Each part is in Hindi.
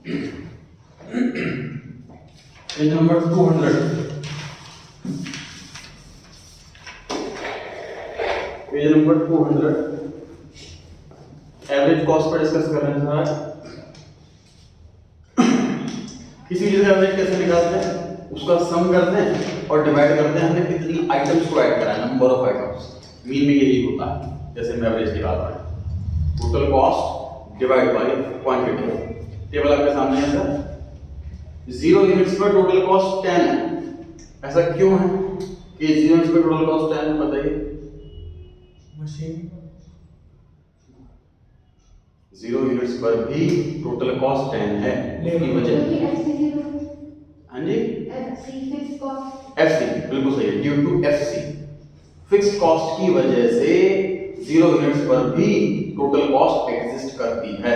Page number 200, page number 200 average cost per discuss कर रहे हैं आज। किसी चीज का एवरेज कैसे निकालते हैं, उसका सम करते हैं और डिवाइड करते हैं हमने कितनी आइटम्स को ऐड करा है, नंबर ऑफ आइटम्स। मीन में यही होता है, जैसे हम एवरेज निकाल रहे हैं, total cost divide by quantity. Table आपके सामने है सर। 0 यूनिट्स पर टोटल कॉस्ट 10 है। ऐसा क्यों है कि 0 यूनिट्स पर टोटल कॉस्ट 10 है, बताइए। मशीन 0 यूनिट्स पर भी टोटल कॉस्ट 10 है, उसकी वजह। हाँ जी, एफसी बिल्कुल सही है। Due to FC, fixed cost की वजह से 0 यूनिट्स पर भी टोटल कॉस्ट एग्जिस्ट करती है।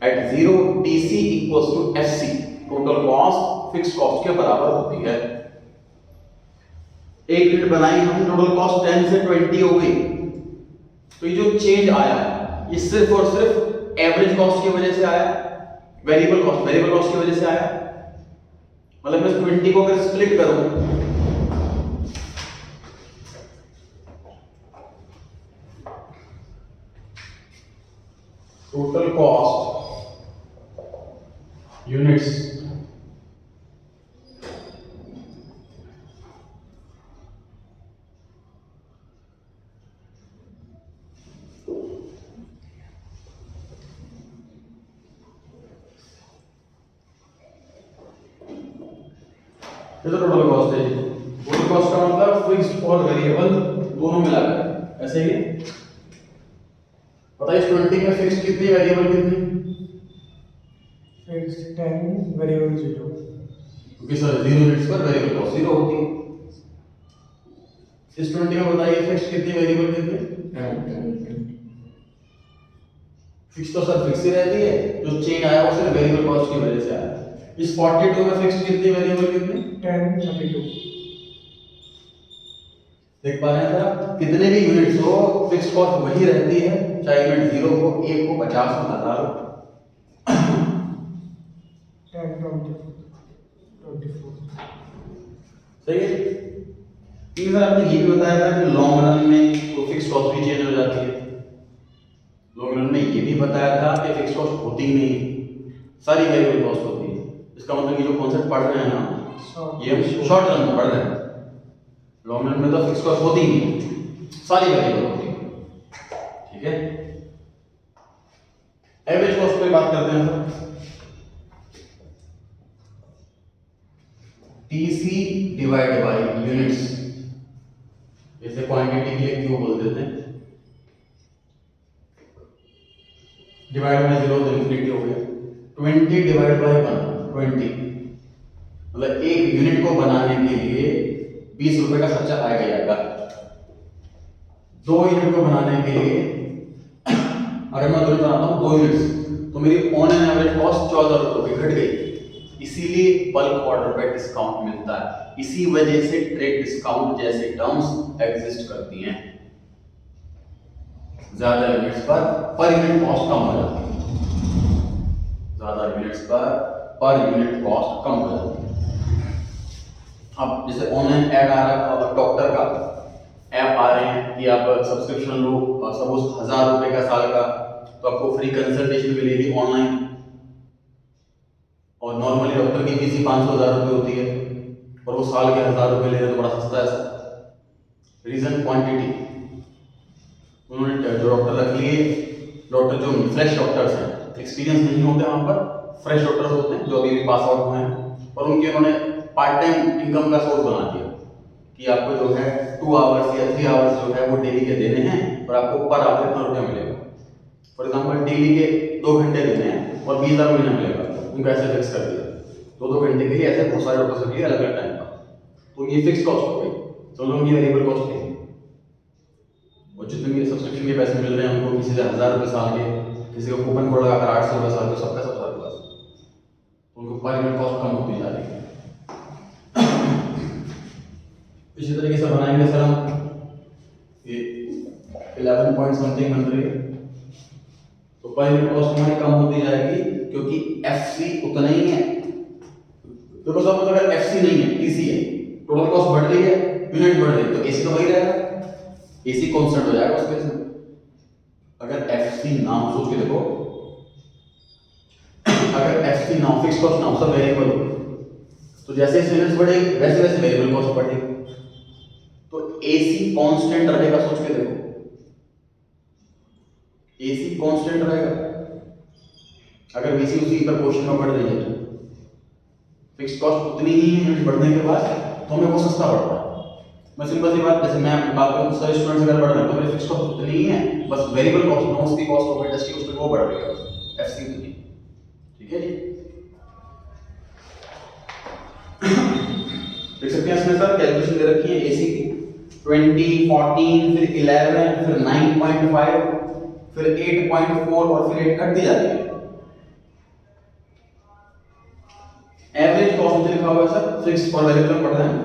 At 0 TC equals to FC, total cost fixed cost के बराबर होती है। एक यूनिट बनाई हम, टोटल कॉस्ट 10 से 20 हो गई, तो ये जो चेंज आया है ये सिर्फ और सिर्फ एवरेज कॉस्ट की वजह से आया, वेरिएबल कॉस्ट की वजह से आया। मतलब मैं 20 को अगर स्प्लिट करूं, टोटल कॉस्ट यूनिट्स ये तो टोटल कॉस्ट है। टोटल कॉस्ट का मतलब फिक्स्ड और वेरिएबल दोनों मिलाकर, ऐसे ही। बताइए 20 में फिक्स्ड कितनी, वेरिएबल कितनी? Fixed 10, variable 0। क्योंकि सर 0 यूनिट्स पर वेरिएबल कॉस्ट 0 होती है। इस 20 में बताइए फिक्स्ड कितनी, वेरिएबल कितनी? फिक्स तो सर फिक्स ही रहती है, जो चेंज आया वो सिर्फ वेरिएबल कॉस्ट की वजह से आया। इस 42 में फिक्स्ड कितनी, वेरिएबल कितनी? 10, 32। देख पा रहे हैं सर, कितने भी यूनिट्स हो फिक्स्ड कॉस्ट वही रहती है, चाहे यूनिट 0 हो, 1 हो, 50 हो, 1000 हो। 10, 24। सही है। ठीक है सर, आपने ये भी बताया था कि लॉन्ग रन में तो फिक्स्ड कॉस्ट भी चेंज हो जाती है। लॉन्ग रन में ये भी बताया था कि फिक्स्ड कॉस्ट होती ही नहीं, सारी वेरिएबल कॉस्ट होती है। इसका मतलब ये जो कॉन्सेप्ट पढ़ रहे हैं ना, ये हम शॉर्ट रन में पढ़ रहे हैं। लॉन्ग रन में तो फिक्स्ड कॉस्ट होती ही नहीं, सारी वेरिएबल होती है। ठीक है, एवरेज कॉस्ट पे बात करते हैं sir. TC divide by units, जैसे क्वांटिटी के लिए क्यू बोल देते हैं। डिवाइड बाय 0 तो इंफिनिटी हो गया। 20 डिवाइड बाय 1, 20 मतलब एक यूनिट को बनाने के लिए 20 रुपए का खर्चा आएगा ही आएगा। 2 यूनिट को बनाने के लिए अगर मैं दो बनाता हूँ 2 यूनिट्स, तो मेरी ऑन एन एवरेज कॉस्ट 14 रुपए घट गई। इसीलिए बल्क ऑर्डर पे डिस्काउंट मिलता है, इसी वजह से ट्रेड डिस्काउंट जैसे टर्म्स एग्जिस्ट करती हैं। ज्यादा यूनिट्स पर यूनिट कॉस्ट कम हो जाती है, ज्यादा यूनिट्स पर यूनिट कॉस्ट कम हो जाती है। अब जैसे ऑनलाइन ऐड आ रहा है, डॉक्टर का ऐप आ रहे हैं कि आप सब्सक्रिप्शन लो, सपोज 1000 रुपए का साल का, तो आपको फ्री कंसल्टेशन मिलेगी ऑनलाइन। और नॉर्मली डॉक्टर की फीस 500-1000 रुपए होती है, और वो साल के 1000 रुपए ले रहे हैं, तो बड़ा सस्ता है सर। Reason quantity. उन्होंने जो डॉक्टर रख लिए, डॉक्टर जो फ्रेश डॉक्टर्स हैं, एक्सपीरियंस नहीं होते वहां पर, फ्रेश डॉक्टर्स होते हैं जो अभी भी पास आउट हुए हैं, और उनके उन्होंने पार्ट टाइम इनकम का सोर्स बना दिया कि आपको जो है 2 आवर्स या 3 आवर्स जो है वो डेली के देने हैं, और आपको पर आवर इतना रुपया मिलेगा। फॉर एग्जाम्पल डेली के 2 घंटे देने हैं और 20,000 महीना मिलेगा। उनका ऐसे फिक्स कर दिया, 2-2 घंटे के लिए ऐसे बहुत सारे डॉक्टर्स के लिए अलग अलग टाइम पर। तो ये फिक्स कॉस्ट हो गई, तो लोगों की वेरिएबल कॉस्ट थी। और जितने सब्सक्रिप्शन के पैसे मिल रहे हैं उनको, किसी से 1000 रुपये साल के, किसी को कूपन कोड लगाकर 800 रुपये साल के, सबका सब साल के, उनको पर यूनिट कॉस्ट कम होती जा रही है। इसी तरीके से बनाएंगे सर हम, ये 11 पॉइंट समथिंग बन रही है, तो पर यूनिट कॉस्ट हमारी कम होती जाएगी क्योंकि एफसी उतना ही है। देखो सब अगर एफसी नहीं है, टीसी है, टोटल कॉस्ट बढ़ रही है, यूनिट बढ़ रही है, तो एसी तो वही रहेगा, एसी कांस्टेंट हो जाएगा उस केस में। अगर एफसी ना हो, सोच के देखो, अगर एफसी ना हो, फिक्स कॉस्ट ना हो, सब वेरिएबल हो, तो जैसे जैसे यूनिट्स बढ़ेगी वैसे वैसे वेरिएबल कॉस्ट बढ़ेगी। तो एसी कांस्टेंट रहेगा, सोच के देखो, एसी कांस्टेंट रहेगा। अगर वीसी उसी प्रोपोर्शन में बढ़ रही है तो फिक्स कॉस्ट उतनी ही यूनिट बढ़ने के बाद तो हमें वो सस्ता पड़ रहा है। मैं सिंपल सी बात, जैसे मैं आपकी बात करूं, सर स्टूडेंट्स अगर बढ़ रहे हैं तो मेरी फिक्स कॉस्ट उतनी ही है, बस वेरिएबल कॉस्ट नोट्स की कॉस्ट ऑफ इंडस्ट्री उसमें वो बढ़ रही है, एफसी उतनी। ठीक है जी, देख सकते हैं इसमें सर कैलकुलेशन दे रखी है एसी की 20, 14, फिर 11, फिर 9.5, फिर 8.4 और फिर 8 घटती जाती है। एवरेज कॉस्ट मुझे लिखा हुआ है सर, फिक्स्ड और वेरिएबल में पढ़ रहे हैं।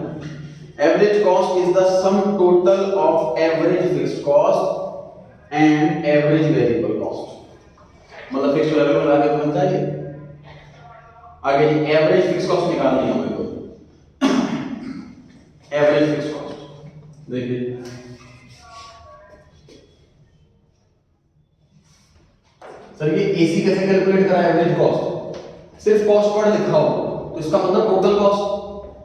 Average cost is the sum total of average fixed cost and average variable cost. मतलब फिक्स्ड और वेरिएबल आगे बन जाएगी। आगे जी एवरेज फिक्स्ड कॉस्ट निकालनी है हमें को। एवरेज फिक्स्ड कॉस्ट देखिए, सर ये एसी कैसे कैलकुलेट करा एवरेज कॉस्ट? सिर्फ कॉस्ट वर्ड लिखा हो तो इसका मतलब टोटल कॉस्ट,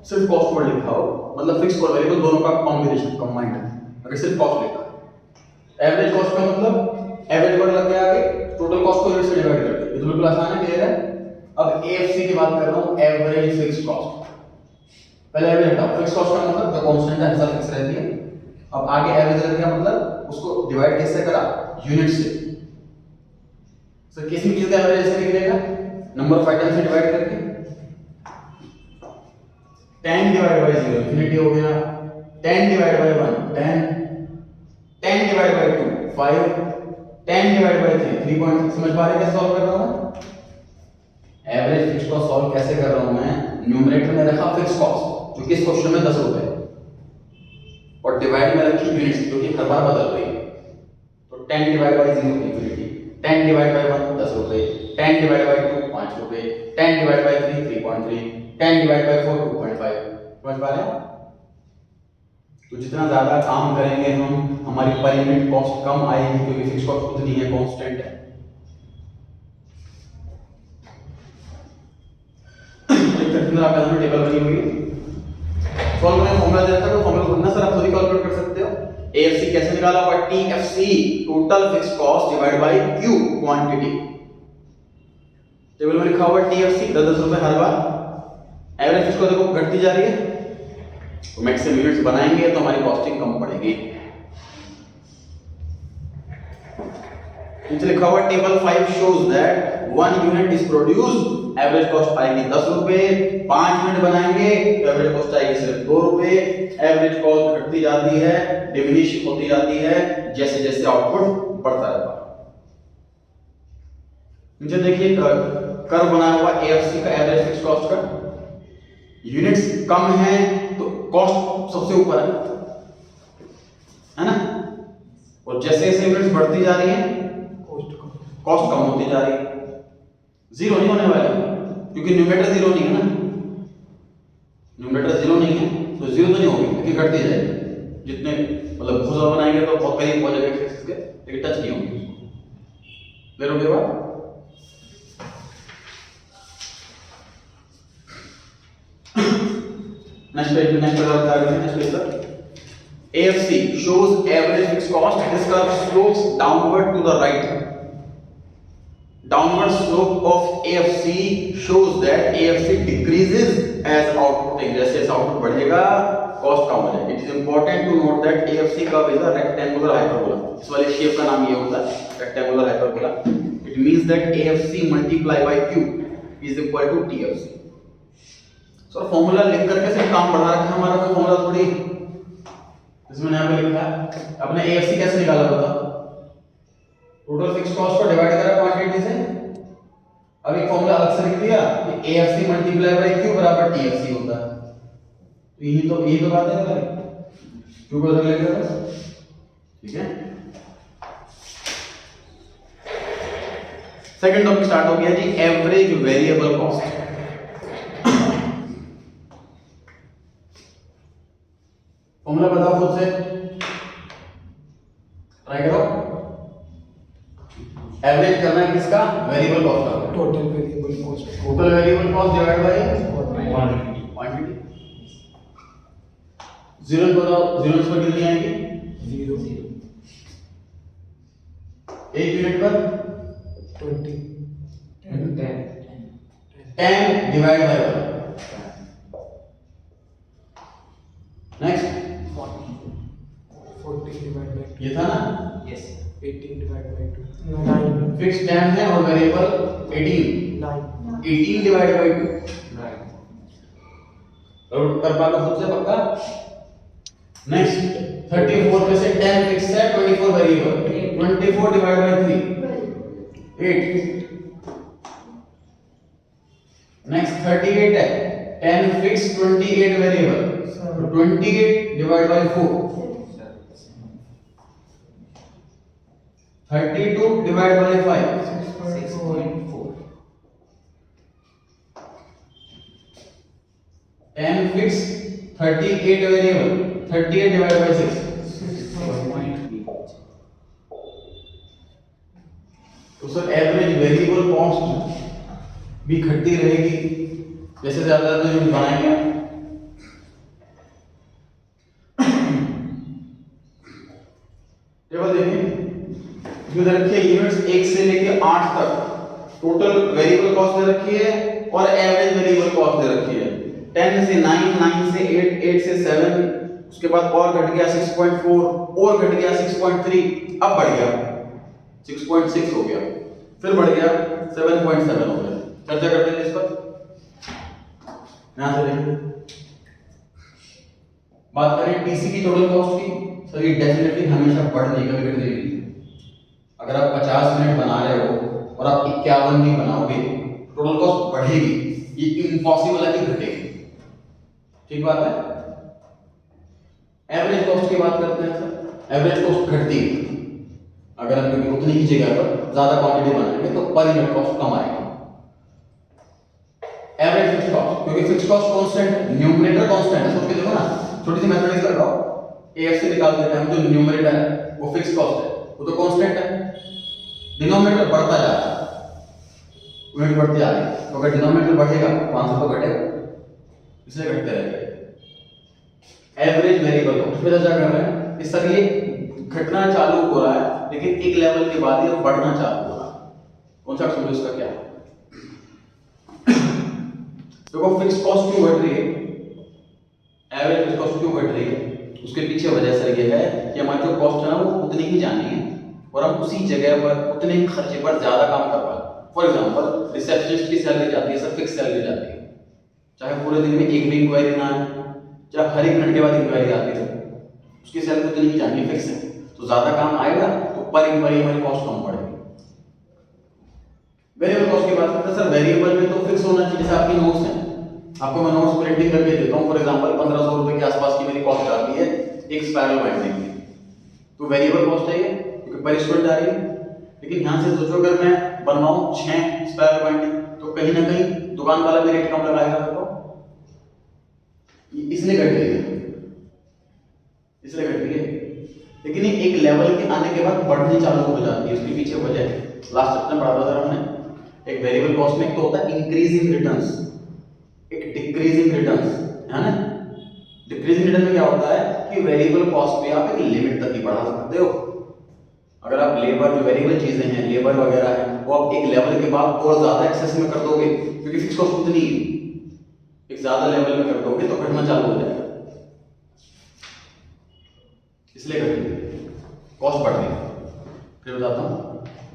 सिर्फ कॉस्ट वर्ड लिखा हो मतलब फिक्स्ड और वेरिएबल दोनों का कॉम्बिनेशन कंबाइंड है। अगर सिर्फ कॉस्ट लिखा है, एवरेज कॉस्ट का मतलब एवरेज वर्ड लग गया आगे, टोटल कॉस्ट को यूनिट से डिवाइड कर दो। ये तो बिल्कुल आसान है, क्लियर है। अब एएफसी की बात कर रहा हूं, एवरेज फिक्स्ड कॉस्ट। पहले एवरेज हटाओ, फिक्स्ड कॉस्ट का मतलब द कांस्टेंट है, हमेशा फिक्स रहती है। अब आगे एवरेज लग गया, मतलब उसको डिवाइड कैसे करा? यूनिट से। सर किसी चीज का एवरेज ऐसे निकलेगा, नंबर ऑफ आइटम से डिवाइड करके। 10 डिवाइड बाय 0 इंफिनिटी हो गया, 10 divide by 1 10, 10 divide by 2 5, 10 divide by 3 3.6। समझ पा रहे हैं कैसे सॉल्व कर रहा हूं मैं? एवरेज फिक्स्ड कॉस्ट सॉल्व कैसे कर रहा हूं मैं? न्यूमरेटर में रखा फिक्स्ड कॉस्ट जो कि इस क्वेश्चन में 10 रुपए और डिवाइड में रखी यूनिट्स जो कि हर बार बदल रही है। तो 10 divide by 0 infinity, 10 divide by 1 10 रुपए, 10 डिवाइड बाय 2 5 रुपए, 10 डिवाइड बाय 3 3.3, 10 डिवाइड बाय 4 2.5। समझ पा रहे हैं? तो जितना ज्यादा काम करेंगे हम, हमारी पर यूनिट कॉस्ट कम आएगी क्योंकि फिक्स्ड कॉस्ट उतनी है, कांस्टेंट है। आप टेबल बनी हुई है, सॉल्व करने फॉर्मूला दे रखा है, तो फॉर्मूला खोलना सर आप खुद ही कैलकुलेट कर सकते हो। एएफसी कैसे निकाला हुआ? TFC total fixed cost divide by Q quantity. Table में लिखा हुआ है टीएफसी 10 रुपए हर बार। एवरेज फिक्स्ड कॉस्ट देखो घटती जा रही है, तो मैक्सिमम यूनिट्स बनाएंगे तो हमारी कॉस्टिंग कम पड़ेगी। नीचे लिखा हुआ table 5 shows that 1 unit is produced, average cost आएगी 10 रुपए। 5 यूनिट बनाएंगे एवरेज कॉस्ट आएगी सिर्फ 2 रुपए। एवरेज कॉस्ट घटती जाती है, डिमिनिश होती जाती है जैसे जैसे आउटपुट बढ़ता रहता है। नीचे देखिए कर्व बनाया हुआ एएफसी का, एवरेज फिक्स्ड कॉस्ट का। यूनिट्स कम है तो कॉस्ट सबसे ऊपर है ना, और जैसे जैसे यूनिट्स बढ़ती जा रही हैं कॉस्ट कम होती जा रही है। जीरो नहीं होने वाली क्योंकि न्यूमरेटर जीरो नहीं है ना, न्यूमरेटर जीरो नहीं है तो जीरो तो नहीं होगी क्योंकि घटती जाएगी। जितने मतलब बहुत ज्यादा बनाएंगे तो बहुत करीब हो जाएगा इसके, लेकिन टच नहीं होगी उसको। क्लियर हो गया बात? नेक्स्ट पेज, नेक्स्ट पेज बता रहे हैं, next page sir. AFC shows average fixed cost. This curve slopes downward to the right. Downward slope of AFC shows that AFC decreases as output. जैसे जैसे output बढ़ेगा cost कम हो जाएगी. It is important to note that AFC curve is a rectangular hyperbola. इस वाले शेप का नाम ये होता है rectangular hyperbola. It means that AFC multiply by Q is equal to TFC. So formula लिख करके सिर्फ काम बढ़ा रखा है हमारा, कोई फॉर्मूला थोड़ी इसमें यहाँ पे लिखा है। अपने एएफसी कैसे निकाला बताओ? टोटल फिक्स्ड कॉस्ट को डिवाइड करा क्वांटिटी से। अब एक फॉर्मूला अलग से लिख दिया कि एएफसी मल्टीप्लाई बाय क्यू बराबर टीएफसी होता है। तो यही तो बात है भाई, क्यू को उधर ले लिया बस, ठीक है। सेकंड टॉपिक स्टार्ट हो गया जी, एवरेज वेरिएबल कॉस्ट। फॉर्मूला बताओ खुद से, ट्राई करो। एवरेज करना है किसका? वेरिएबल कॉस्ट का। Total variable cost. Total variable cost divide by quantity. Zero बताओ, जीरो पर कितनी आएगी? 0 एक यूनिट पर 20 10 divide by 1। Next 40 divide by ये था ना, 18 डिवाइड बाय 2 9 फिक्स 10 है और वेरिएबल 18 18 डिवाइड बाय 2 और कर पाओगे खुद से पक्का। नेक्स्ट 34 में से 10 फिक्स है, 24 वेरिएबल, 24 डिवाइड बाय 3 8। नेक्स्ट 38 है, 10 fix 28 variable, 28 divide by 4 32 divide by 5 6.4 10 fix 38 variable, 38 divide by 6। 6.4 तो सर एवरेज वेरिएबल कॉस्ट भी घटती रहेगी जैसे ज्यादा यूनिट बनाएंगे। टेबल देखिए, जो दे रखी है यूनिट्स 1 से लेके 8 तक टोटल वेरिएबल कॉस्ट दे रखी है और एवरेज वेरिएबल कॉस्ट दे रखी है। 10 से 9, 9 से 8, 8 से 7, उसके बाद और घट गया 6.4 और घट गया 6.3, अब बढ़ गया 6.6 हो गया, फिर बढ़ गया 7.7 हो गया। चर्चा करते हैं इस पर, यहां से देखिए। बात करें टीसी की टोटल कॉस्ट की, सर ये डेफिनेटली हमेशा बढ़ने कभी घटने नहीं। अगर आप 50 मिनट बना रहे हो और आप 51 भी बनाओगे टोटल कॉस्ट बढ़ेगी, ये इम्पॉसिबल है कि घटेगी। ठीक बात है। एवरेज कॉस्ट की बात करते हैं सर, एवरेज कॉस्ट घटती है अगर हम क्योंकि उतनी ही जगह पर ज्यादा क्वांटिटी बनाएंगे तो पर यूनिट कॉस्ट कम आएगा। एवरेज फिक्स्ड कॉस्ट, क्योंकि फिक्स्ड कॉस्ट कांस्टेंट है, न्यूमरेटर कांस्टेंट है, सोच के देखो ना, छोटी सी मैथमेटिक्स लगाओ, एफ से निकाल देते हैं हम, जो न्यूमरेटर है वो फिक्स्ड कॉस्ट है, वो तो कांस्टेंट है, डिनोमिनेटर बढ़ता जा रहा है, यूनिट बढ़ती जा रही है, तो अगर डिनोमिनेटर बढ़ेगा तो आंसर तो घटेगा, इसलिए घटते रहेगा। एवरेज वेरिएबल कॉस्ट पे चर्चा कर रहे हैं, इस तरह ये घटना चालू हो रहा है लेकिन एक लेवल के बाद ये बढ़ना चालू हो रहा है। कौन सा समझो इसका क्या है? देखो फिक्स्ड कॉस्ट क्यों घट रही है, एवरेज फिक्स्ड कॉस्ट क्यों घट रही है, उसके पीछे वजह सर ये है कि हमारी जो कॉस्ट है ना वो उतनी ही जानी है और हम उसी जगह पर उतने ही खर्चे पर ज्यादा काम कर पाए। फॉर एग्जांपल रिसेप्शनिस्ट की सैलरी जाती है सर, फिक्स सैलरी जाती है, चाहे पूरे दिन में एक भी इंक्वायरी ना आए, चाहे हर एक मिनट के बाद इंक्वायरी आती है, उसकी सैलरी उतनी ही जानी है, फिक्स है, तो ज्यादा काम आएगा तो पर इंक्वायरी हमारी कॉस्ट कम पड़ेगी। वेरिएबल कॉस्ट की बात करते हैं सर, वेरिएबल में तो फिक्स होना चाहिए, जैसे आपकी नोट्स हैं, आपको मैं नोट्स प्रिंटिंग करके देता हूँ, फॉर एग्जांपल 1500 रुपए के आसपास की मेरी कॉस्ट आती है एक स्पाइरल बाइंडिंग की, तो वेरिएबल कॉस्ट है ये क्योंकि पर स्टूडेंट आ रही है। लेकिन यहाँ से सोचो अगर मैं बनवाऊं 6 स्पाइरल बाइंडिंग तो कहीं ना कहीं दुकान वाला भी रेट कम लगाएगा, तो इसलिए घट रही है, इसलिए घट रही है। लेकिन ये एक लेवल के आने के बाद बढ़नी चालू हो जाती है, उसके पीछे वजह है, लास्ट चैप्टर में पढ़ा था हमने, एक वेरिएबल कॉस्ट में एक तो होता है इंक्रीजिंग रिटर्न्स, एक डिक्रीजिंग रिटर्न्स, है ना। डिक्रीजिंग रिटर्न में क्या होता है कि वेरिएबल कॉस्ट पे आप एक लिमिट तक ही बढ़ा सकते हो। अगर आप लेबर, जो वेरिएबल चीजें हैं, लेबर वगैरह है, वो आप एक लेवल के बाद और ज्यादा एक्सेस में कर दोगे क्योंकि फिक्स कॉस्ट उतनी है, एक ज्यादा लेवल में कर दोगे तो घटना चालू हो जाएगा, इसलिए घट रही है, कॉस्ट बढ़ रही है। फिर बताता हूँ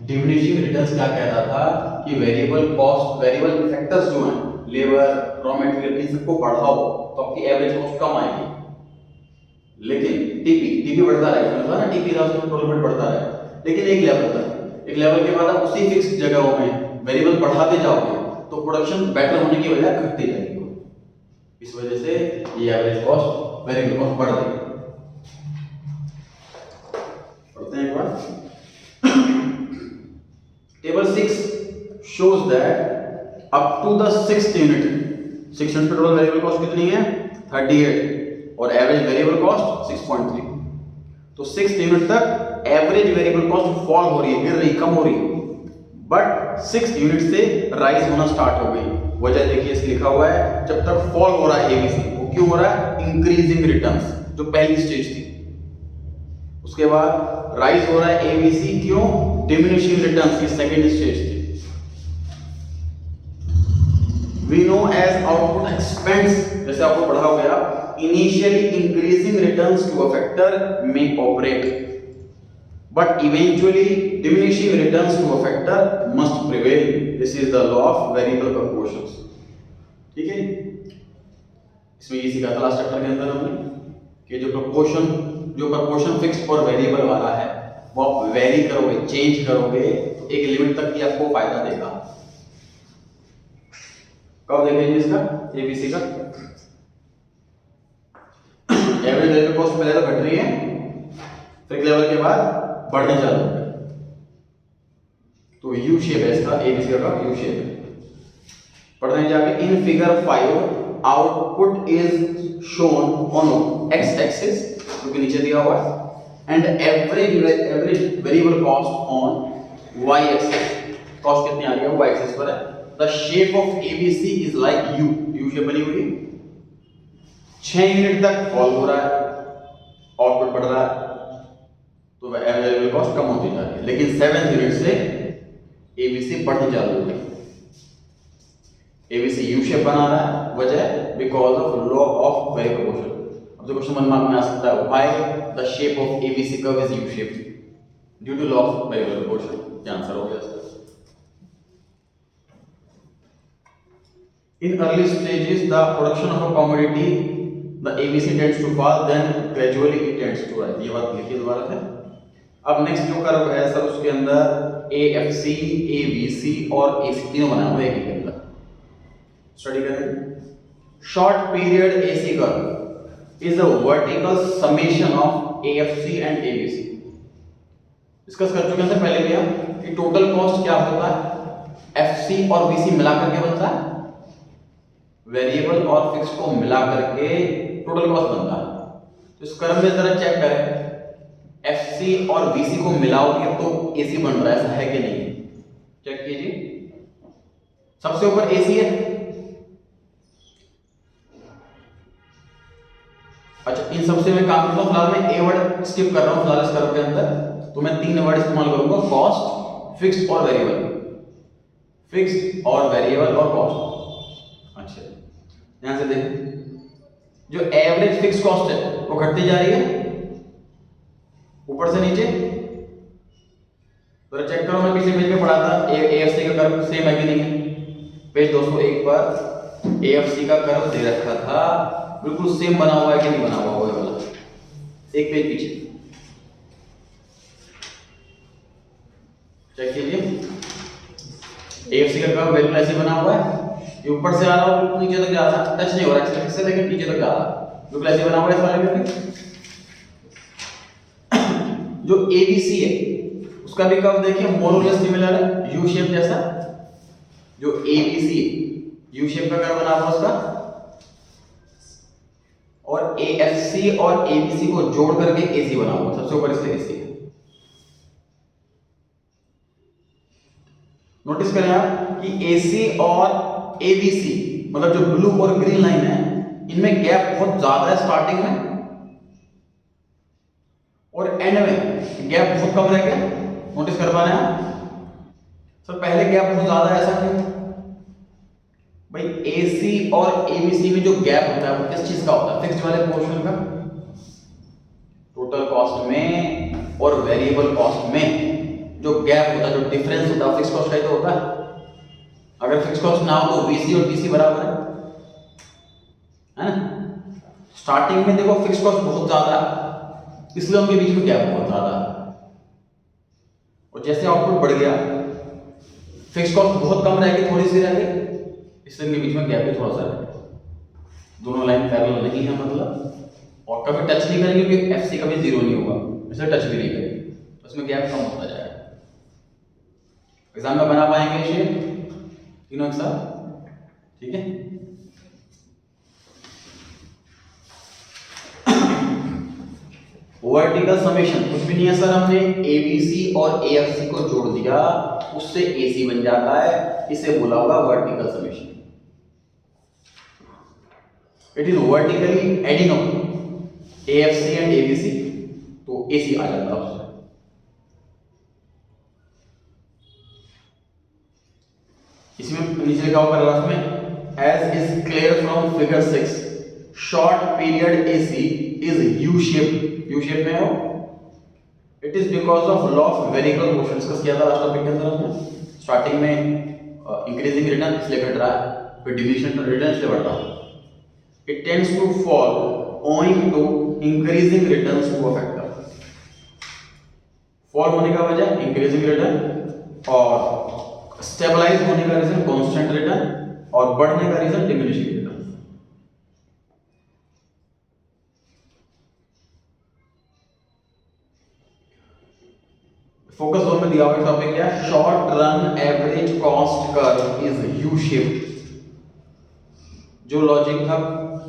डिमिनिशिंग रिटर्न्स क्या कहता था कि वेरिएबल कॉस्ट, वेरिएबल फैक्टर्स जो हैं, लेबर, रॉ मटेरियल, इन सबको बढ़ाओ तो आपकी एवरेज कॉस्ट कम आएगी। लेकिन टीपी बढ़ता रहेगा, समझा ना, टीपी का टोटल बिट बढ़ता रहेगा, लेकिन एक लेवल तक, एक लेवल के बाद आप उसी फिक्स जगहों में वेरिएबल बढ़ाते जाओगे तो प्रोडक्शन बेटर होने की वजह घटती जाएगी, इस वजह से ये एवरेज कॉस्ट, वेरिएबल कॉस्ट बढ़ रही है। पढ़ते हैं एक बार table 6 shows that up to the 6th unit, 6 unit पे टोटल वेरिएबल कॉस्ट कितनी है 38 और एवरेज वेरिएबल कॉस्ट 6.3। तो 6th यूनिट तक एवरेज वेरिएबल कॉस्ट फॉल हो रही है, गिर रही, कम हो रही है, बट 6th यूनिट से राइज होना स्टार्ट हो गई। वजह देखिए इसमें लिखा हुआ है, जब तक फॉल हो रहा है एबीसी, वो क्यों हो रहा है, इंक्रीजिंग रिटर्न्स जो पहली स्टेज थी, उसके बाद राइज हो रहा है एबीसी, क्यों, डिमिनिशिंग रिटर्न्स की सेकंड स्टेज थी। We know as output expense, जैसे आपको पढ़ा हो गया, initially increasing returns to a factor may operate, but eventually diminishing returns to a factor must prevail. This is the law of variable proportions. ठीक है, इसमें ये सीखा था लास्ट चैप्टर के अंदर हमने कि जो प्रपोर्शन फिक्स्ड और वेरिएबल वाला है वो आप वेरी करोगे, चेंज करोगे तो एक लिमिट तक ही आपको फायदा देगा। कब देखेंगे इसका, एबीसी का एवरेज वेरिएबल कॉस्ट पहले तो घट रही है, फिर लेवल के बाद बढ़ने चालू है, तो यू शेप है इसका, एबीसी का यू शेप है। पढ़ने जाके in figure 5 output is shown on X axis जो कि नीचे दिया हुआ है, and average variable cost on Y axis, cost कितनी आ रही है, वाई एक्सिस पर है। The shape of ABC is like U, U shape बनी हुई है, 6 यूनिट तक फॉल हो रहा है, आउटपुट बढ़ रहा है, तो एवरेज कॉस्ट कम होती जा रही है, लेकिन 7th यूनिट से ABC बढ़ने चालू हो गई, ABC U शेप बना रहा है, वजह because of law of variable proportion. अब जो क्वेश्चन मन में आ सकता है, why the shape of ABC curve is U shape, due to law of variable proportion, ये आंसर हो गया इसका। In early stages, the production of a commodity, the ABC tends to fall, then gradually it tends to rise. ये बात लिखिए दोबारा से। अब नेक्स्ट जो कर्व है सर, उसके अंदर AFC, ABC और AC तीनों बनाए हुए हैं एक के अंदर, स्टडी करें। Short period AC curve is a vertical summation of AFC and ABC. Discuss कर चुके हैं पहले भी हम कि टोटल कॉस्ट क्या होता है, FC और BC मिलाकर के बनता है, वेरिएबल और फिक्स को मिला करके टोटल कॉस्ट बनता है। तो इस कर्व में जरा चेक करें, एफसी और बीसी को मिलाओगे तो एसी बन रहा है, ऐसा है कि नहीं, चेक कीजिए। सबसे ऊपर एसी है, अच्छा इन सबसे मैं काम करता हूं, फिलहाल मैं ए वर्ड स्किप कर रहा हूं फिलहाल इस कर्व के अंदर, तो मैं 3 वर्ड इस्तेमाल करूंगा, कॉस्ट, फिक्स्ड और वेरिएबल, फिक्स्ड और वेरिएबल और कॉस्ट। अच्छा ध्यान से देखें, जो एवरेज फिक्स कॉस्ट है वो घटती जा रही है ऊपर से नीचे, तो चेक करो, मैं पिछले पेज पे पढ़ा था एएफसी का कर्व सेम है कि नहीं है, पेज 201 पर एएफसी का कर्व दे रखा था, बिल्कुल सेम बना हुआ है कि नहीं बना हुआ वो वाला, एक पेज पीछे चेक कीजिए। एएफसी का कर्व बिल्कुल ऐसे बना हुआ है, ये ऊपर से आ रहा है, नीचे तक जा रहा है, टच नहीं हो रहा है से, लेकिन नीचे तक जा रहा है, बिल्कुल ऐसे बना हुआ है इस वाले में। जो एबीसी है उसका भी कर्व देखिए मोर और लेस सिमिलर है, यू शेप जैसा, जो एबीसी यू शेप का कर्व बना हुआ उसका, और एएफसी और एबीसी को जोड़ करके एसी बना हुआ, सबसे ऊपर इसलिए एसी है। नोटिस करें आप कि एसी और एबीसी मतलब जो ब्लू और ग्रीन लाइन है, इनमें गैप बहुत ज्यादा है स्टार्टिंग में, और एंड में गैप बहुत कम रह गया, नोटिस कर पा रहे हैं आप सर, पहले गैप बहुत ज्यादा है, ऐसा क्यों भाई? एसी और एबीसी में जो गैप होता है वो किस चीज का होता है, फिक्स्ड वाले पोर्शन का, टोटल कॉस्ट में और वेरिएबल कॉस्ट में जो गैप होता है, जो डिफरेंस होता है, फिक्स कॉस्ट का ही तो होता है। अगर फिक्स कॉस्ट ना हो तो वीसी और टीसी बराबर है ना। स्टार्टिंग में देखो फिक्स कॉस्ट बहुत ज्यादा है, इसलिए उनके बीच में गैप बहुत ज्यादा है, और जैसे आउटपुट बढ़ गया फिक्स कॉस्ट बहुत कम रह गई, थोड़ी सी रह गई, इसलिए इनके बीच में गैप भी थोड़ा सा है। दोनों लाइन पैरेलल नहीं है मतलब, और कभी टच नहीं करेंगे क्योंकि एफसी कभी जीरो नहीं होगा, इसलिए टच भी नहीं करेंगे, तो इसमें गैप कम होता जाएगा। एग्जाम में बना पाएंगे शेप तीनों एक साथ, ठीक है। वर्टिकल समेशन कुछ भी नहीं है सर, हमने एबीसी और एएफसी को जोड़ दिया, उससे एसी बन जाता है, इसे बोला होगा vertical summation. It is vertically adding up AFC and ABC, तो एसी आ जाता है उससे। इसमें नीचे लिखा हुआ पैराग्राफ में, as is clear from figure 6, short period AC is U shape. U shape में हो, it is because of law of variable motion. Discuss किया था लास्ट टॉपिक के अंदर हमने। स्टार्टिंग में इंक्रीजिंग रिटर्न इसलिए घट रहा है, फिर डिमिनिशिंग रिटर्न इसलिए बढ़ रहा है। It tends to fall owing to increasing returns to a factor. Fall होने का वजह इंक्रीजिंग रिटर्न, और स्टेबलाइज होने का रीजन कांस्टेंट रिटर्न, और बढ़ने का reason diminishing return. Focus zone में दिया हुआ टॉपिक क्या है, short run average cost curve is U shape. जो लॉजिक था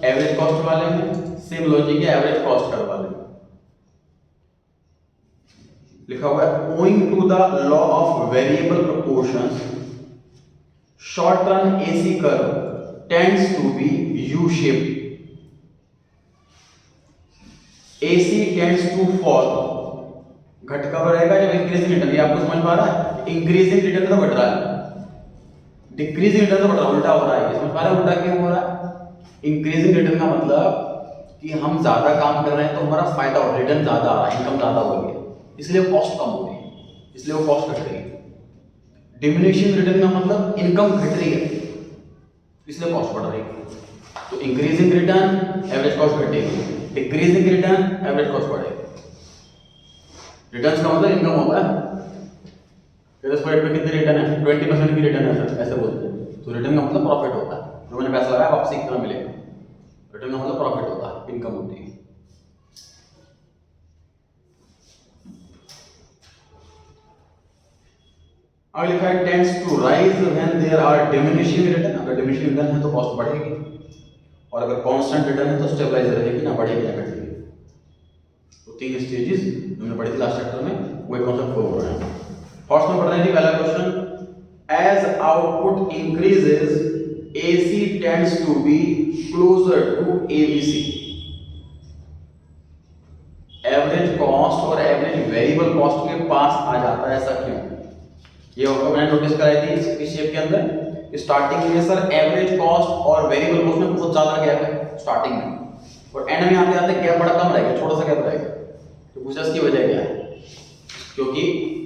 एवरेज कॉस्ट वाले में, सेम लॉजिक है एवरेज कॉस्ट कर्व वाले में। लिखा हुआ है, owing to the law of variable proportions, short run AC curve tends to be U shape. AC tends to fall, घट कब रहेगा जब इंक्रीजिंग रिटर्न, ये आपको समझ में आ रहा है। इंक्रीजिंग रिटर्न तो घट रहा है, डिक्रीजिंग रिटर्न तो बढ़ रहा है, उल्टा हो रहा है। समझ पा रहे हैं उल्टा क्यों हो रहा है। इंक्रीजिंग रिटर्न का मतलब कि हम ज्यादा काम कर रहे हैं तो हमारा फायदा हो, रिटर्न ज्यादा आ रहा है, इनकम ज्यादा हो रही है, इसलिए कॉस्ट कम हो रही है, इसलिए वो कॉस्ट घट रही है। डिमिनिशिंग रिटर्न का मतलब इनकम घट रही है, इसलिए कॉस्ट बढ़ रही है। तो इंक्रीजिंग रिटर्न एवरेज कॉस्ट घटेगी, डिक्रीजिंग रिटर्न एवरेज कॉस्ट बढ़ेगी। रिटर्न्स का मतलब इनकम होता है। 10% पे कितनी रिटर्न है, 20% की रिटर्न है सर, ऐसे बोलते हैं। तो रिटर्न का मतलब प्रॉफिट होता है, जो मैंने पैसा लगाया वापसी कितना मिलेगा। रिटर्न का मतलब प्रॉफिट होता है, इनकम होती है। आगे लिखा है, tends to rise when there are diminishing return. अगर डिमिनिशिंग रिटर्न है तो कॉस्ट बढ़ेगी, और अगर कांस्टेंट रिटर्न है तो स्टेबलाइज रहेगी, ना बढ़ेगी ना घटेगी। तो तीन स्टेजेस हमने पढ़ी थी लास्ट चैप्टर में, वही कॉन्सेप्ट फॉलो हो रहा है। फर्स्ट में पढ़ रहे थे पहला question, as output increases AC tends to be closer to ABC. Average cost और एवरेज वेरिएबल कॉस्ट के पास आ जाता है, ऐसा क्यों? ये मैंने नोटिस कराई थी इस शेप के अंदर कि स्टार्टिंग में सर एवरेज कॉस्ट और वेरिएबल कॉस्ट में बहुत ज्यादा गैप है स्टार्टिंग में, और एंड में आते आते गैप बड़ा कम रहेगा, छोटा सा गैप रहेगा। तो पूछा इसकी वजह क्या है? क्योंकि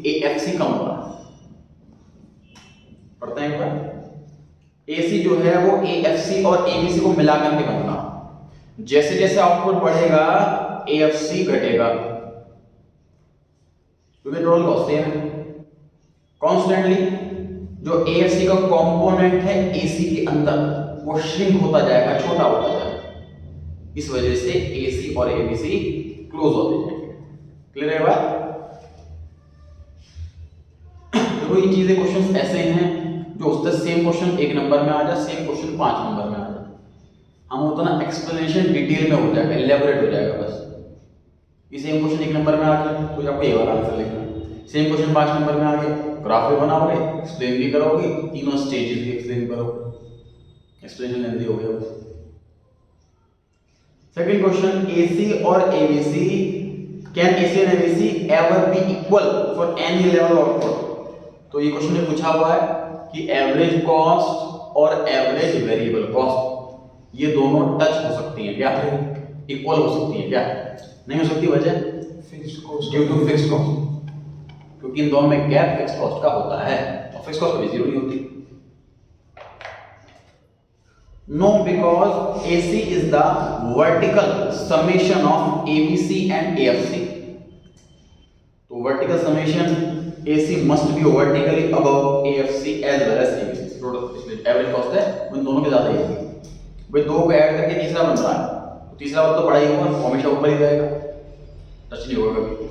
एएफसी कम हो रहा है। पढ़ते हैं एक बार। एसी जो है वो एएफसी और एबीसी को मिला करके बन रहा, जैसे जैसे आउटपुट बढ़ेगा एएफसी घटेगा, क्योंकि टोटल कॉस्ट सेम है। कॉन्स्टेंटली जो एएफसी का कंपोनेंट है एसी के अंदर वो श्रिंक होता जाएगा, छोटा होता जाएगा। इस वजह से एसी और एबीसी क्लोज होते जाएंगे। क्लियर है बात? देखो ये चीजें क्वेश्चंस ऐसे हैं जो उससे सेम क्वेश्चन 1 नंबर में आ जाए, सेम क्वेश्चन 5 नंबर में आ जाए, हम होता ना एक्सप्लेनेशन डिटेल में हो जाएगा, इलेबोरेट हो जाएगा बस। ये सेम क्वेश्चन 1 नंबर में आ गया तो आपको ये वाला आंसर लिखना है। सेम क्वेश्चन 5 नंबर में आ गया, ग्राफ भी बनाओगे, एक्सप्लेन भी करोगे, तीनों स्टेजेस भी एक्सप्लेन करोगे, एक्सप्लेनेशन लेंदी हो गया बस। सेकंड क्वेश्चन, एसी और ABC, can AC and ABC ever be equal for any level of output? तो ये क्वेश्चन में पूछा हुआ है कि एवरेज कॉस्ट और एवरेज वेरिएबल कॉस्ट ये दोनों टच हो सकती हैं क्या, इक्वल हो सकती हैं क्या? नहीं हो सकती, वजह fixed cost, due to fixed cost, क्योंकि इन दोनों में गैप फिक्स्ड कॉस्ट का होता है और फिक्स्ड कॉस्ट कभी जीरो नहीं होती। No, because AC is the vertical summation of ABC and AFC. तो vertical summation AC must be vertically above AFC as well as ABC. इसलिए एवरेज कॉस्ट है उन दोनों के ज्यादा ही है। भाई दो को ऐड करके तीसरा बन रहा है, तो तीसरा तो बड़ा ही होगा, हमेशा ऊपर ही रहेगा, टच नहीं होगा कभी।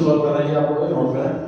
सॉल्व कर रहे हैं आपको नोट करें।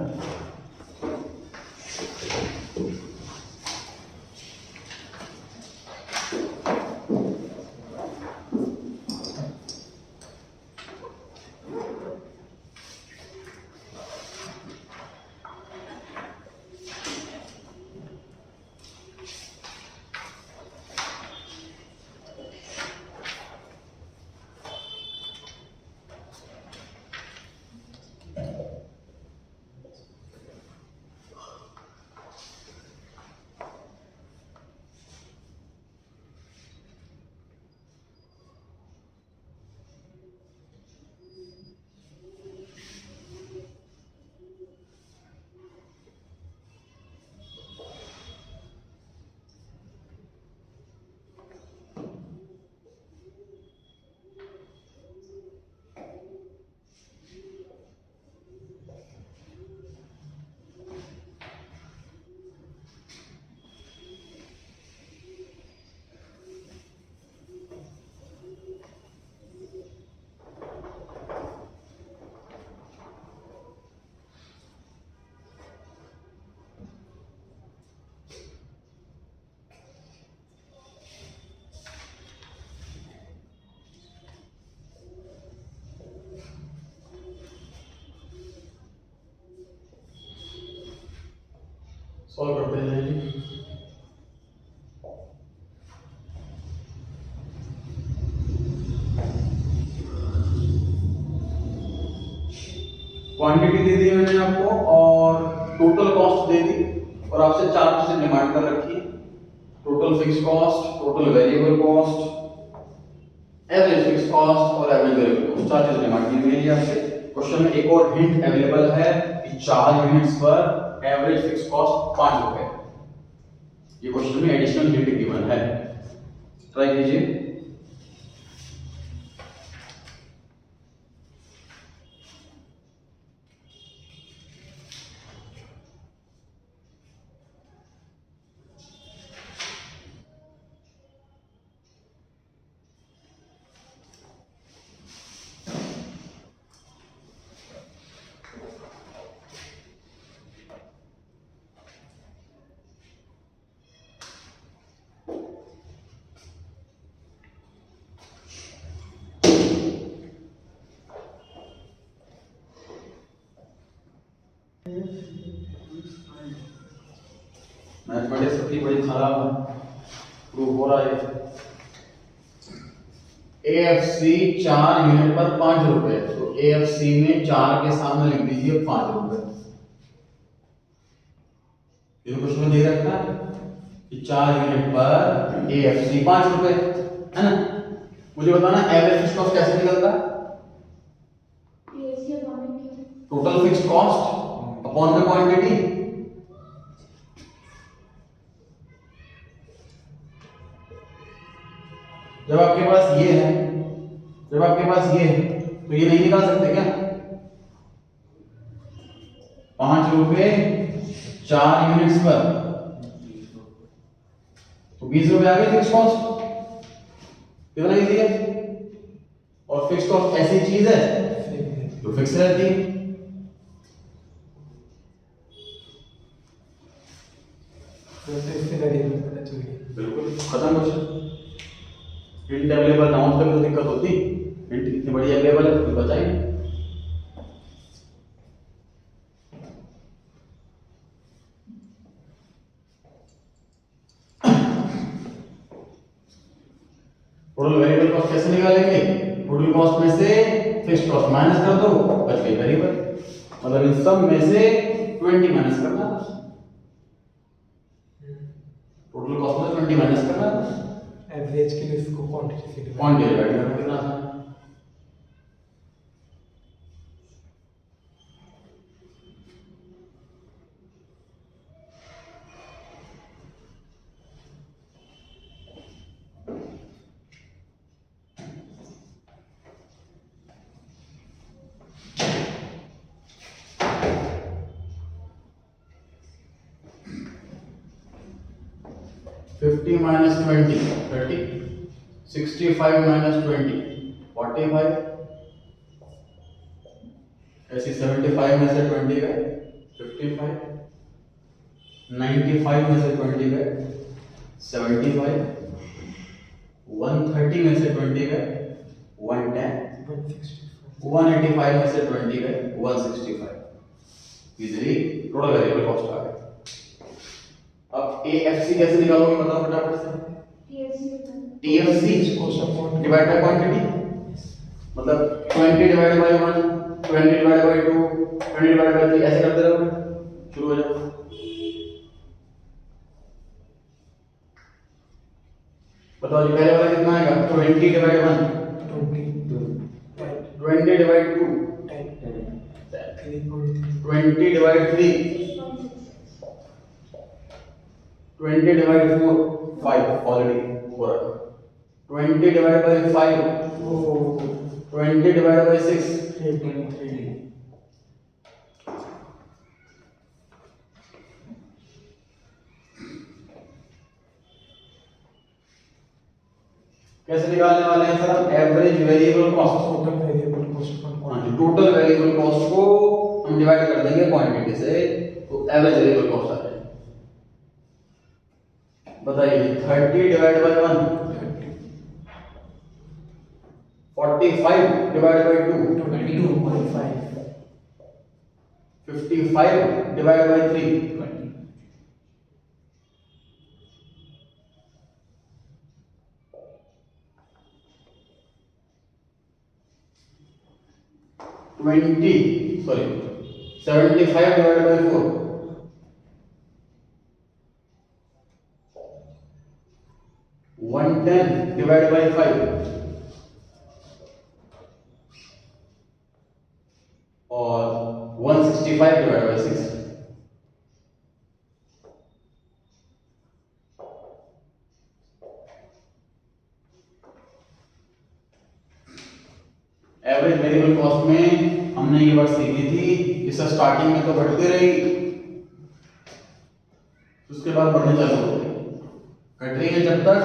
सॉल्व करते हैं जी। क्वांटिटी दे दी मैंने आपको और टोटल कॉस्ट दे दी और आपसे 4 चीजें डिमांड कर रखी है। Total fix cost, total variable cost, average fix cost और एवरेज वेरिएबल कॉस्ट, 4 चीजें डिमांड की गई है आपसे। क्वेश्चन में एक और हिंट अवेलेबल है कि 4 यूनिट्स पर एवरेज फिक्स कॉस्ट 5 रुपए। ये क्वेश्चन में एडिशनल हिंट गिवन है, ट्राई कीजिए। मैथमेटिक्स सबकी बड़ी खराब प्रूव हो रहा है। AFC 4 यूनिट पर 5 रुपए, तो AFC में 4 के सामने लिख दीजिए 5 रुपए। ये क्वेश्चन में दे रखा है कि 4 यूनिट पर AFC 5 रुपए है ना। मुझे बताना एवरेज फिक्स कॉस्ट कैसे निकलता है? Total fix cost upon the quantity. जब आपके पास ये है, तो ये नहीं निकाल सकते क्या? 5 रुपए 4 यूनिट्स पर, तो 20 रुपए आ गए फिक्स कॉस्ट। कितना इजी है। और फिक्स कॉस्ट ऐसी चीज है जो फिक्स रहती है। बिल्कुल खत्म क्वेश्चन। हिंट अवेलेबल ना हो तो दिक्कत होती। हिंट इतनी बड़ी अवेलेबल है तो बताइए। टोटल वेरिएबल कॉस्ट कैसे निकालेंगे? टोटल कॉस्ट में से फिक्स्ड कॉस्ट माइनस कर दो, बच गई वेरिएबल। मतलब इन सब में से 20 माइनस करना है। टोटल कॉस्ट में 20 माइनस करना है। एवरेज के लिए इसको क्वांटिटी से क्वांटिटी डिवाइड करना कितना था? $50 minus 20, 30. 65 minus 20, 45. ऐसी 75 में से 20 गए 55, 95 में से 20 गए 75, 130 में से 20 गए 110, 185 में से 20 गए 165। इजीली टोटल वेरिएबल कॉस्ट आ गया। अब AFC कैसे निकालोगे बताओ फटाफट से। TFC डिवाइड बाय क्वांटिटी, मतलब 20 divide by 1, 20 divide by 2, 20 divide by 3 ऐसे करते रहोगे। शुरू हो जाओ। बताओ जी पहले वाला कितना आएगा? 20 divide 1, 20 divide 2, 20 divide 3, 20 divide 4, 5 already हो रखा। 20 डिवाइड बाय 5, 20 डिवाइड बाय 6, 3. कैसे निकालने वाले हैं सर हम? Average variable cost, total variable cost per हाँ जी, टोटल वेरिएबल कॉस्ट को हम डिवाइड कर देंगे क्वांटिटी से, तो एवरेज वेरिएबल कॉस्ट आ जाएगी। बताइए 30 divide by 1, 45 divide by 2, 22.5. 55 divide by 3, 75 divide by 4, 110 divide by 5 और 165 divide by 6। Average variable cost में हमने ये बात सीखी थी कि सर स्टार्टिंग में तो बढ़ती रही, उसके बाद बढ़ने चालू हो गई। घट रही है जब तक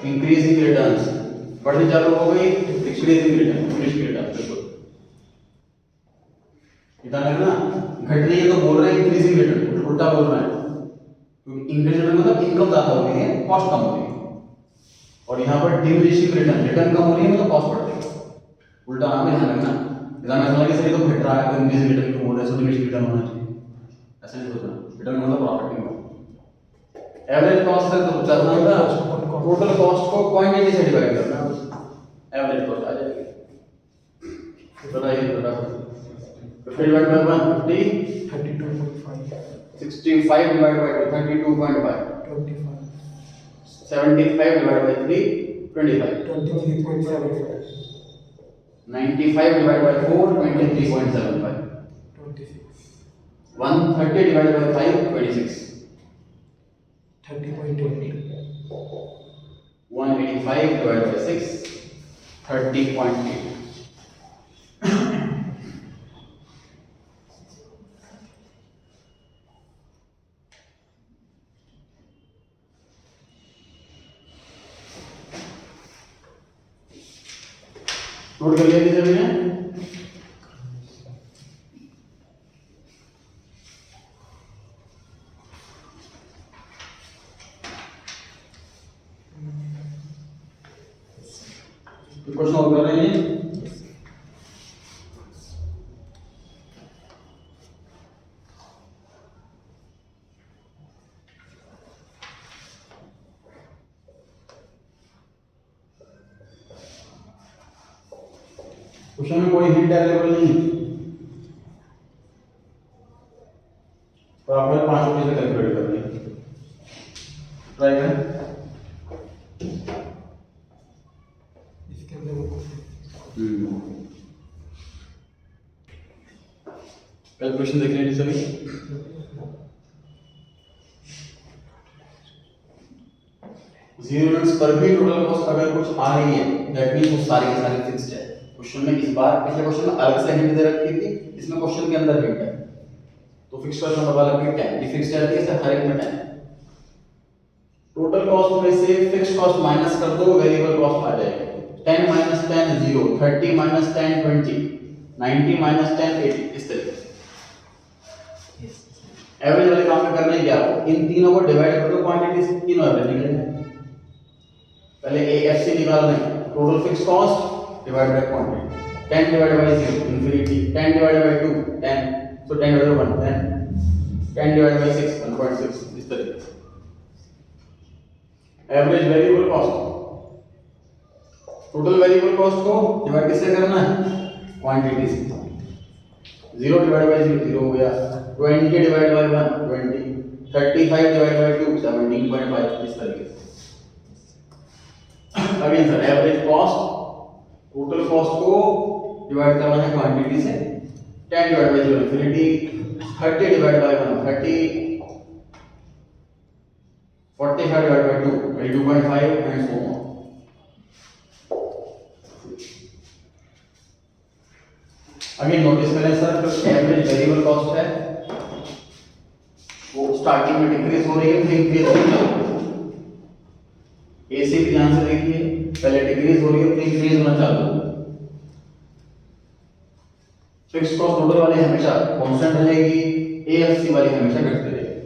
इंक्रीजिंग रिटर्न्स, बढ़नी चालू हो गई डिक्रीजिंग रिटर्न, बिल्कुल इतना है ना। घट रही है तो बोल रहे हैं इंक्रीजिंग रिटर्न, उल्टा बोल रहे हैं, क्योंकि इंक्रीज रिटर्न मतलब इनकम ज्यादा हो रही है, कॉस्ट कम हो रही है। और यहाँ पर डिमिनिशिंग रिटर्न, रिटर्न कम हो रही है मतलब कॉस्ट बढ़ रही है, उल्टा नाम है, ध्यान रखना। एग्जाम में लगे सर ये तो घट रहा है तो इंक्रीजिंग रिटर्न क्यों बोल रहे हैं, सो डिमिनिशिंग रिटर्न होना चाहिए, ऐसा नहीं सोचना। रिटर्न मतलब प्रॉफिट इनकम। एवरेज कॉस्ट से तो चलना होगा, टोटल कॉस्ट को क्वांटिटी से डिवाइड करना, एवरेज कॉस्ट आ जाएगी। बताइए फटाफट। 50 divide by 1, 50, 32.5. 65 divide by 2, 32.5, 25. 75 divide by 3, 25, 23.75. 95 divide by 4, 23.75, 26. 130 divide by 5, 26, 30.8. 185 divide by 6, 30.8। Note कर लिया सभी ने? क्वेश्चन और कर रहे हैं? क्वेश्चन में कोई हिंट अवेलेबल नहीं, तो आपने 5 रुपये से कैलकुलेट कर लिया। ट्राई करें। इसके अंदर कैलकुलेशन देख रहे हैं सभी? जीरो यूनिट्स पर भी टोटल कॉस्ट अगर कुछ आ रही है, दैट मींस वो सारी की सारी फिक्स्ड है। क्वेश्चन में इस बार पिछले क्वेश्चन में अलग से हिंट दे रखी थी, इसमें क्वेश्चन के अंदर हिंट है, तो फिक्स्ड कॉस्ट में वाला भी 10 ये फिक्स्ड रहती है, इससे हर एक में 10 है। टोटल कॉस्ट में से फिक्स्ड कॉस्ट माइनस कर दो, वेरिएबल कॉस्ट आ जाएगी। 10 - 10 0, 30 - 10 20, 90 माइनस 10 80 इस तरीके से। एवरेज वाले काम में करना ही क्या आपको, इन तीनों को डिवाइड कर दो क्वांटिटी से, तीनों एवरेज निकलेंगे। पहले AFC निकालना है, total fix cost divide by quantity, 10 divide by 0 infinity, 10 divide by 2 10, so 10 divide by 1 10, 10 divide by 6 1.6 इस तरीके से। Average variable cost, total variable cost को डिवाइड किससे करना है, क्वांटिटी से। 0 डिवाइड बाय 0 0 हो गया, 20 डिवाइड बाय 1 20, 35 डिवाइड बाय 2 17.5 इस तरीके से। Again sir average cost, total cost को डिवाइड करना है क्वांटिटी से, 10 divide by 0 infinity, 30 divide by 1 30, 45 divide by 2 22.5 and so on. Again notice करें सर, जो एवरेज वेरिएबल कॉस्ट है वो स्टार्टिंग में डिक्रीज हो रही है, फिर इंक्रीज हो रही है। ऐसे भी ध्यान से देखिए, पहले डिक्रीज हो रही है, फिर इंक्रीज होना चालू है। फिक्स कॉस्ट टोटल वाली हमेशा कांस्टेंट रहेगी, AFC वाली हमेशा घटती रहेगी।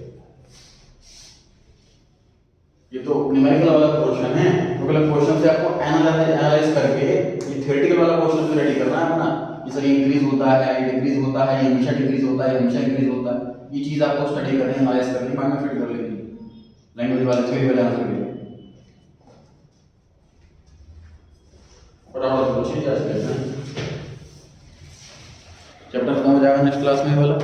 ये तो न्यूमेरिकल वाला क्वेश्चन है, न्यूमेरिकल क्वेश्चन से आपको एनालाइज करके ये थ्योरेटिकल वाला क्वेश्चन भी रेडी करना है अपना। ये सर इंक्रीज होता है, ये डिक्रीज होता है, ये हमेशा डिक्रीज होता है, ये हमेशा इंक्रीज होता है, ये चीज आपको स्टडी करनी है, एनालाइज करनी है, माइंड में फिट कर लेनी है लैंग्वेज वाले थ्योरी वाले आंसर के लिए। और आप पूछिए क्या चीज है, चैप्टर खत्म हो जाएगा नेक्स्ट क्लास में वाला।